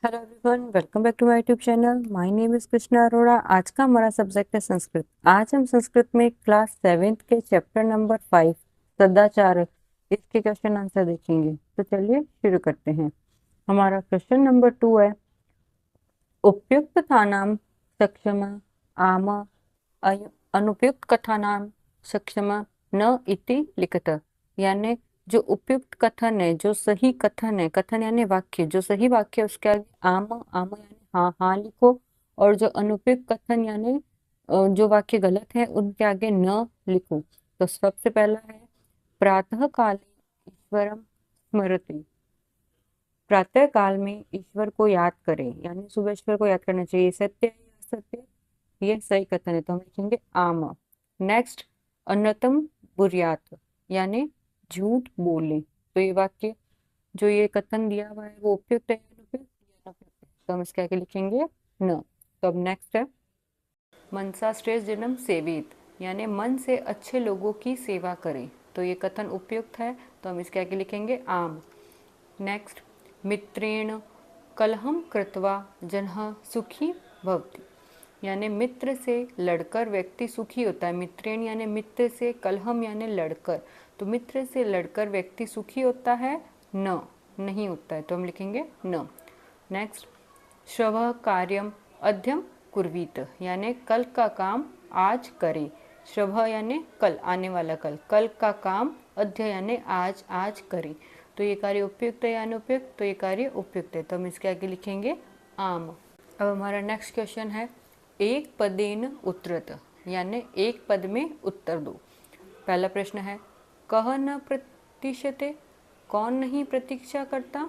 Hello everyone, welcome back to my YouTube channel. My name is Krishna Arora. आज का हमारा subject है संस्कृत। आज हम संस्कृत में क्लास 7th के चैप्टर नंबर 5 सदाचार इसके क्वेश्चन आंसर देखेंगे। तो चलिए शुरू करते हैं। हमारा क्वेश्चन नंबर 2 है, उपयुक्त कथानाम सक्षम आम अनुपयुक्त कथानाम सक्षम न इति लिखत। यानी जो उपयुक्त कथन है, जो सही कथन है, कथन यानी वाक्य, जो सही वाक्य है उसके आगे आम आम यानी हाँ हाँ लिखो, और जो अनुपयुक्त कथन यानी जो वाक्य गलत है उनके आगे न लिखो। तो सबसे पहला है, प्रातः काले ईश्वरम स्मरति। प्रातः काल में ईश्वर को याद करें, यानी सुबह ईश्वर को याद करना चाहिए। सत्य है या असत्य? ये सही कथन है, तो हम लिखेंगे आम। नेक्स्ट, अन्यतम बुर्यात यानी झूठ बोले। तो ये वाक्य, जो ये कथन दिया हुआ है वो उपयुक्त है या अनुपयुक्त? या अनुपयुक्त है, तो हम इसके आगे लिखेंगे न। तो अब नेक्स्ट है, मनसा श्रेष्ठ जन्म सेवित, यानी मन से अच्छे लोगों की सेवा करें। तो ये कथन उपयुक्त है, तो हम इसके आगे लिखेंगे आम। नेक्स्ट, मित्रेण कलहम कृत्वा जनः सुखी भवति, यानी मित्र से लड़कर व्यक्ति सुखी होता है। मित्रेण यानी मित्र से, कलहम यानी लड़कर, तो मित्र से लड़कर व्यक्ति सुखी होता है? न, नहीं होता है, तो हम लिखेंगे न। नेक्स्ट, श्रवः कार्यम अध्यम कुर्वीत, यानी कल का काम आज करें। श्रवः यानी कल, आने वाला कल, कल का काम, अध्य यानी आज, आज करें। तो ये कार्य उपयुक्त है या अनुपयुक्त? तो ये कार्य उपयुक्त है, तो हम इसके आगे लिखेंगे आम। अब हमारा नेक्स्ट क्वेश्चन है, एक पदेन उत्तरत, यानी एक पद में उत्तर दो। पहला प्रश्न है, कह न प्रतीक्षते, कौन नहीं प्रतीक्षा करता?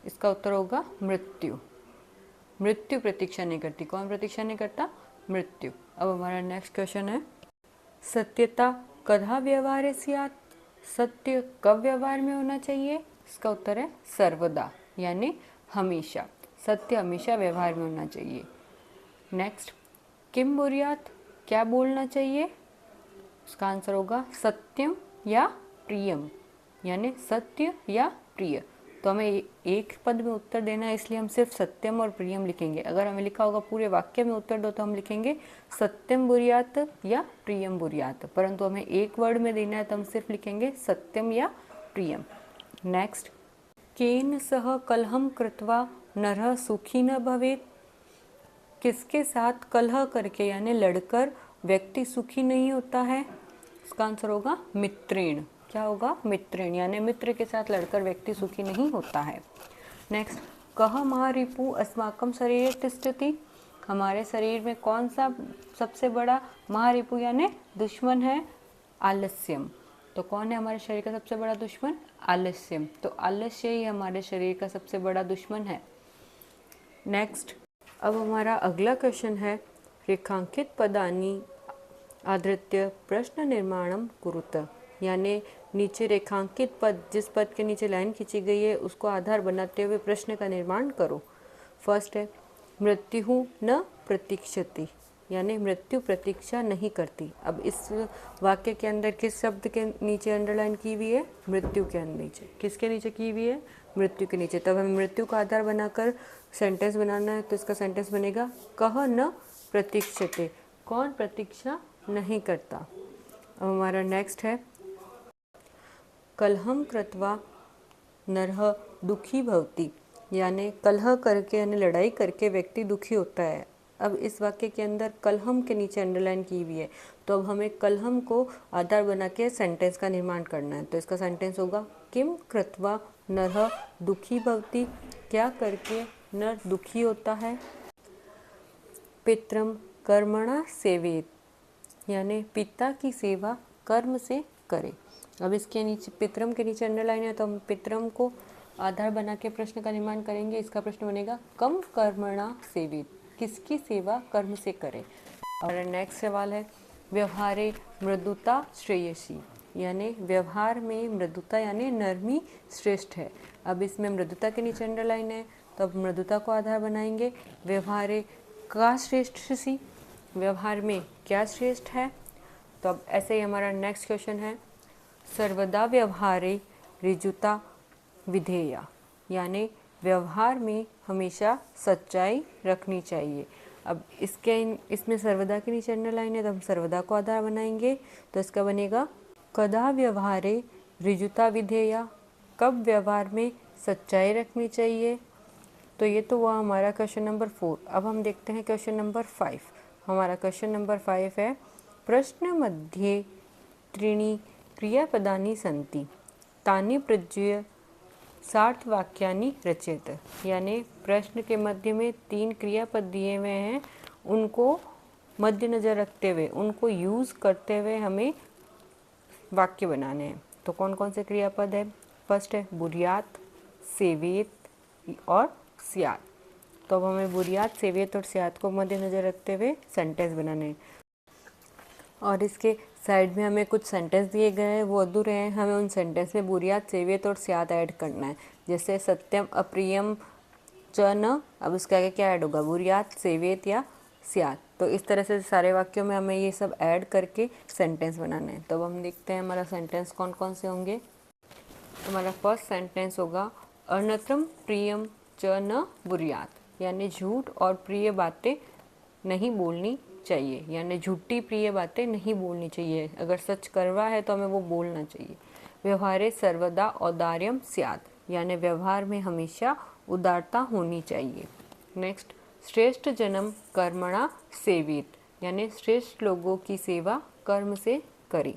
इसका उत्तर होगा मृत्यु। मृत्यु प्रतीक्षा नहीं करती। कौन प्रतीक्षा नहीं करता? मृत्यु। अब हमारा नेक्स्ट क्वेश्चन है, सत्यता कदा व्यवहारे स्यात्, सत्य कब व्यवहार में होना चाहिए? इसका उत्तर है सर्वदा, यानी हमेशा। सत्य हमेशा व्यवहार में होना चाहिए। नेक्स्ट, किम बुर्यात, क्या बोलना चाहिए? इसका आंसर होगा सत्यम या प्रियम, यानी सत्य या प्रिय। तो हमें एक पद में उत्तर देना है, इसलिए हम सिर्फ सत्यम और प्रियम लिखेंगे। अगर हमें लिखा होगा पूरे वाक्य में उत्तर दो, तो हम लिखेंगे सत्यम बुर्यात या प्रियम बुर्यात, परंतु हमें एक वर्ड में देना है तो हम सिर्फ लिखेंगे सत्यम या प्रियम। नेक्स्ट, केन सह कलहम कृत्वा नरः सुखी न भवेत्, किसके साथ कलह करके यानी लड़कर व्यक्ति सुखी नहीं होता है? इसका आंसर होगा मित्रेण। क्या होगा? मित्रेण, यानी मित्र के साथ लड़कर व्यक्ति सुखी नहीं होता है। नेक्स्ट, कह महारिपु अस्माकं शरीरे तिष्ठति, हमारे शरीर में कौन सा सबसे बड़ा महारिपु यानी दुश्मन है? आलस्यम। तो कौन है हमारे शरीर का सबसे बड़ा दुश्मन? आलस्यम। तो आलस्य ही हमारे शरीर का सबसे बड़ा दुश्मन है। नेक्स्ट, अब हमारा अगला क्वेश्चन है, रेखांकित पदानी आधृत्य प्रश्न निर्माणम कुरुत, यानी नीचे रेखांकित पद, जिस पद के नीचे लाइन खींची गई है उसको आधार बनाते हुए प्रश्न का निर्माण करो। फर्स्ट है, मृत्यु न प्रतीक्षति, यानी मृत्यु प्रतीक्षा नहीं करती। अब इस वाक्य के अंदर किस शब्द के नीचे अंडरलाइन की हुई है? मृत्यु के नीचे। किसके नीचे की हुई है? मृत्यु के नीचे। तब हमें मृत्यु का आधार बनाकर सेंटेंस बनाना है, तो इसका सेंटेंस बनेगा कह न प्रतीक्षते, कौन प्रतीक्षा नहीं करता। अब हमारा नेक्स्ट है, कलहम कृत्वा नरः दुखी भवति, यानी कलह करके यानी लड़ाई करके व्यक्ति दुखी होता है। अब इस वाक्य के अंदर कलहम के नीचे अंडरलाइन की हुई है, तो अब हमें कलहम को आधार बना के सेंटेंस का निर्माण करना है। तो इसका सेंटेंस होगा, किम कृत्वा नरः दुखी भवति, क्या करके नर दुखी होता है? पितरम कर्मणा सेवेत, यानी पिता की सेवा कर्म से करे। अब इसके नीचे पितरम के नीचे अंडरलाइन है, तो हम पितरम को आधार बना के प्रश्न का निर्माण करेंगे। इसका प्रश्न बनेगा, कम कर्मणा सेवित, किसकी सेवा कर्म से करे। और नेक्स्ट सवाल है, व्यवहारे मृदुता श्रेयसी, यानी व्यवहार में मृदुता यानी नरमी श्रेष्ठ है। अब इसमें मृदुता के नीचे अंडरलाइन है, तो अब मृदुता को आधार बनाएंगे। व्यवहारे का श्रेष्ठ सी, व्यवहार में क्या श्रेष्ठ है? तो अब ऐसे ही हमारा नेक्स्ट क्वेश्चन है, सर्वदा व्यवहारे ऋजुता विधेया, यानी व्यवहार में हमेशा सच्चाई रखनी चाहिए। अब इसमें सर्वदा के नीचे अंडरलाइन है तो हम सर्वदा को आधार बनाएंगे, तो इसका बनेगा कदा व्यवहारे ऋजुता विधेया, कब व्यवहार में सच्चाई रखनी चाहिए। तो ये तो हुआ हमारा क्वेश्चन नंबर 4। अब हम देखते हैं क्वेश्चन नंबर 5। हमारा क्वेश्चन नंबर 5 है प्रश्न मध्ये त्रीणि क्रियापदानि सन्ति तानि प्रयुज्य सार्थवाक्यानि रचयत। यानी प्रश्न के मध्य में 3 क्रियापद दिए हुए हैं, उनको मद्देनजर रखते हुए, उनको यूज़ करते हुए हमें वाक्य बनाने हैं। तो कौन कौन से क्रियापद है? फर्स्ट है बुर्यात, सेवेत और स्यात। तो अब हमें बुर्यात, सेवेत और स्यात को मद्देनजर रखते हुए सेंटेंस बनाने हैं। और इसके साइड में हमें कुछ सेंटेंस दिए गए हैं, वो अधूरे हैं, हमें उन सेंटेंस में बुर्यात, सेवेत और स्यात ऐड करना है। जैसे सत्यम अप्रियम च न, अब उसके आगे क्या ऐड होगा? बुर्यात, सेवेत या स्यात। तो इस तरह से सारे वाक्यों में हमें ये सब ऐड करके सेंटेंस बनाना है। तो अब हम देखते हैं हमारा सेंटेंस कौन कौन से होंगे। हमारा फर्स्ट सेंटेंस होगा अनत्रम प्रियम च न बुर्यात, यानी झूठ और प्रिय बातें नहीं बोलनी चाहिए, यानी झूठी प्रिय बातें नहीं बोलनी चाहिए। अगर सच करवा है तो हमें वो बोलना चाहिए। व्यवहारे सर्वदा औदार्यम स्यात्, यानी व्यवहार में हमेशा उदारता होनी चाहिए। नेक्स्ट, श्रेष्ठ जन्म कर्मणा सेवित, यानी श्रेष्ठ लोगों की सेवा कर्म से करें।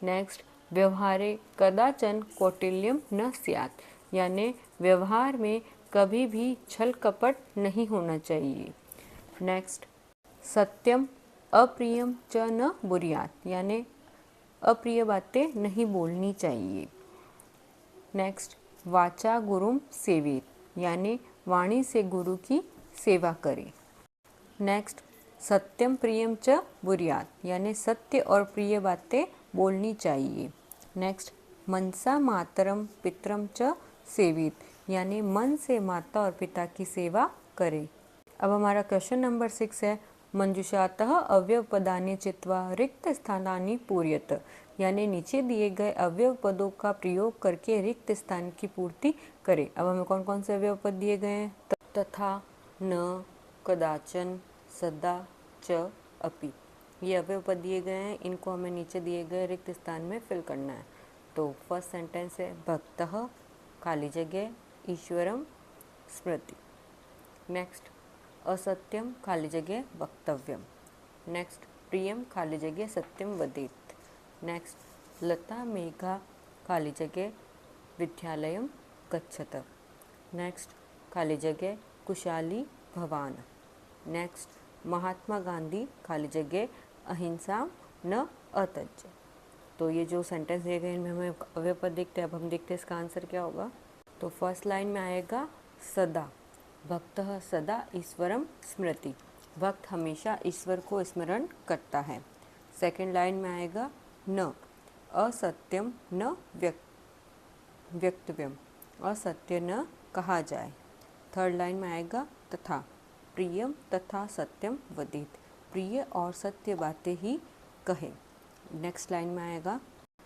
नेक्स्ट, व्यवहारे कदाचन कौटिल्यम न स्यात्, यानी व्यवहार में कभी भी छल कपट नहीं होना चाहिए। नेक्स्ट, सत्यम अप्रियम च न बुर्यात, यानी अप्रिय बातें नहीं बोलनी चाहिए। नेक्स्ट, वाचा गुरुम सेवेत, यानी वाणी से गुरु की सेवा करें। नेक्स्ट, सत्यम प्रियम च बुर्यात, यानी सत्य और प्रिय बातें बोलनी चाहिए। नेक्स्ट, मनसा मातरम पितरम च सेवित, यानी मन से माता और पिता की सेवा करें। अब हमारा क्वेश्चन नंबर 6 है मंजुषातः अवयव पदानि चित्वा रिक्त स्थानानि पूर्यत, यानी नीचे दिए गए अवयव पदों का प्रयोग करके रिक्त स्थान की पूर्ति करें। अब हमें कौन कौन से अवयव पद दिए गए हैं? तथा, न, कदाचन, सदा, च, अपि, ये अवयव पद दिए गए हैं। इनको हमें नीचे दिए गए रिक्त स्थान में फिल करना है। तो फर्स्ट सेंटेंस है भक्तः खाली जगह ईश्वरम स्मृति। नेक्स्ट, असत्यम खाली जगह वक्तव्यम। नेक्स्ट, प्रियम खाली जगह सत्यम वदेत। नेक्स्ट, लता मेघा खाली जगह विद्यालयम गच्छत। नेक्स्ट, खाली जगह कुशाली भवान। नेक्स्ट, महात्मा गांधी खाली जगह अहिंसा न अत्यज। तो ये जो सेंटेंस दिए गए इनमें हमें अवयव पद देखते हैं। अब हम देखते हैं इसका आंसर क्या होगा। तो फर्स्ट लाइन में आएगा सदा, भक्तः सदा ईश्वरम स्मृति, भक्त हमेशा ईश्वर को स्मरण करता है। सेकंड लाइन में आएगा न, असत्यम न व्यक्तव्यम, असत्य न कहा जाए। थर्ड लाइन में आएगा तथा, प्रियम तथा सत्यम वदेत, प्रिय और सत्य बातें ही कहे। नेक्स्ट लाइन में आएगा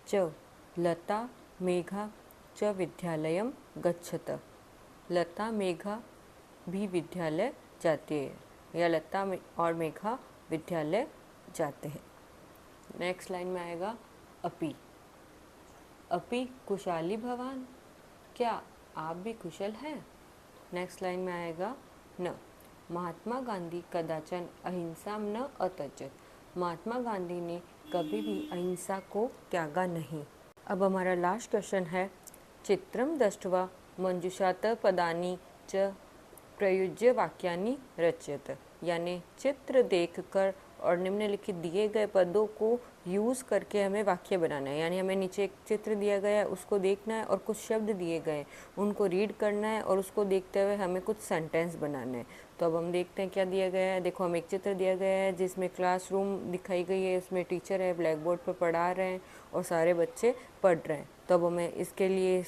च, लता मेघा च विद्यालयम गच्छत, लता मेघा भी विद्यालय जाते हैं, या लता और मेघा विद्यालय जाते हैं। नेक्स्ट लाइन में आएगा अपि, अपि कुशाली भवान, क्या आप भी कुशल हैं। नेक्स्ट लाइन में आएगा न, महात्मा गांधी कदाचन अहिंसा न अत्यजत, महात्मा गांधी ने कभी भी अहिंसा को त्यागा नहीं। अब हमारा लास्ट क्वेश्चन है चित्रम दृष्ट्वा मंजुषात पदानि च प्रयुज्य वाक्यानि रचयत, यानी चित्र देखकर और निम्नलिखित दिए गए पदों को यूज़ करके हमें वाक्य बनाना है। यानी हमें नीचे एक चित्र दिया गया है, उसको देखना है और कुछ शब्द दिए गए उनको रीड करना है और उसको देखते हुए हमें कुछ सेंटेंस बनाना है। तो अब हम देखते हैं क्या दिया गया है। देखो, हमें एक चित्र दिया गया है जिसमें क्लासरूम दिखाई गई है, उसमें टीचर है, ब्लैक बोर्ड पर पढ़ा रहे हैं और सारे बच्चे पढ़ रहे हैं। तो अब हमें इसके लिए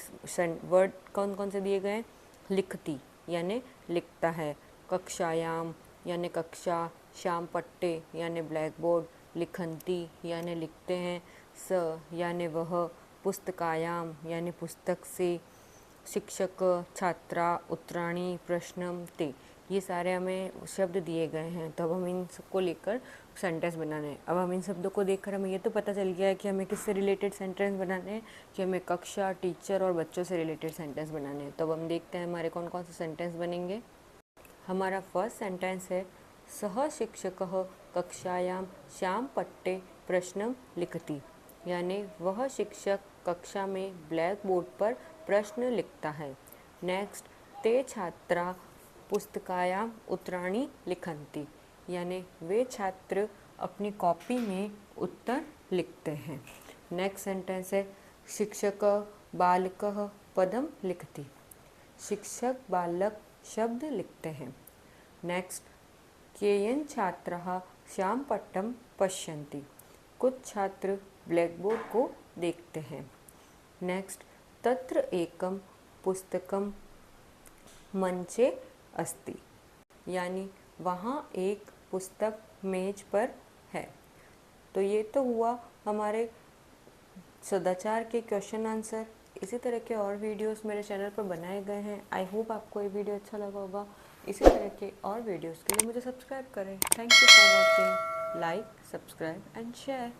वर्ड कौन कौन से दिए गए हैं? लिखती, यानी लिखता है, कक्षायाम यानी कक्षा, श्याम पट्टे यानी ब्लैक बोर्ड, लिखंती यानी लिखते हैं, स यानी वह, पुस्तकायाम यानी पुस्तक से, शिक्षक, छात्रा, उत्तराणी, प्रश्नम, ते, ये सारे हमें शब्द दिए गए हैं। तो अब हम इन सबको लेकर सेंटेंस बनाने हैं। अब हम इन शब्दों को देखकर हमें ये तो पता चल गया है कि हमें किससे रिलेटेड सेंटेंस बनाने हैं, कि हमें कक्षा, टीचर और बच्चों से रिलेटेड सेंटेंस बनाने हैं। तो अब हम देखते हैं हमारे कौन कौन से सेंटेंस बनेंगे। हमारा फर्स्ट सेंटेंस है, सह शिक्षकः कक्षायां श्याम पट्टे प्रश्नम लिखति, यानी वह शिक्षक कक्षा में ब्लैक बोर्ड पर प्रश्न लिखता है। नेक्स्ट, ते छात्रा पुस्तकायां उत्तराणि लिखन्ति, यानी वे छात्र अपनी कॉपी में उत्तर लिखते हैं। नेक्स्ट सेंटेंस है, शिक्षक बालकः पदम लिखति, शिक्षक बालक शब्द लिखते हैं। नेक्स्ट, केयन छात्राः श्यामपट्टं पश्यन्ति, कुछ छात्र ब्लैक बोर्ड को देखते हैं। नेक्स्ट, तत्र एकं पुस्तकं मंचे अस्ति, यानी वहाँ एक पुस्तक मेज पर है। तो ये तो हुआ हमारे सदाचार के क्वेश्चन आंसर। इसी तरह के और वीडियोस मेरे चैनल पर बनाए गए हैं। आई होप आपको ये वीडियो अच्छा लगा होगा। इसी तरह के और वीडियोस के लिए मुझे सब्सक्राइब करें। Thank you for watching. Like, subscribe and share.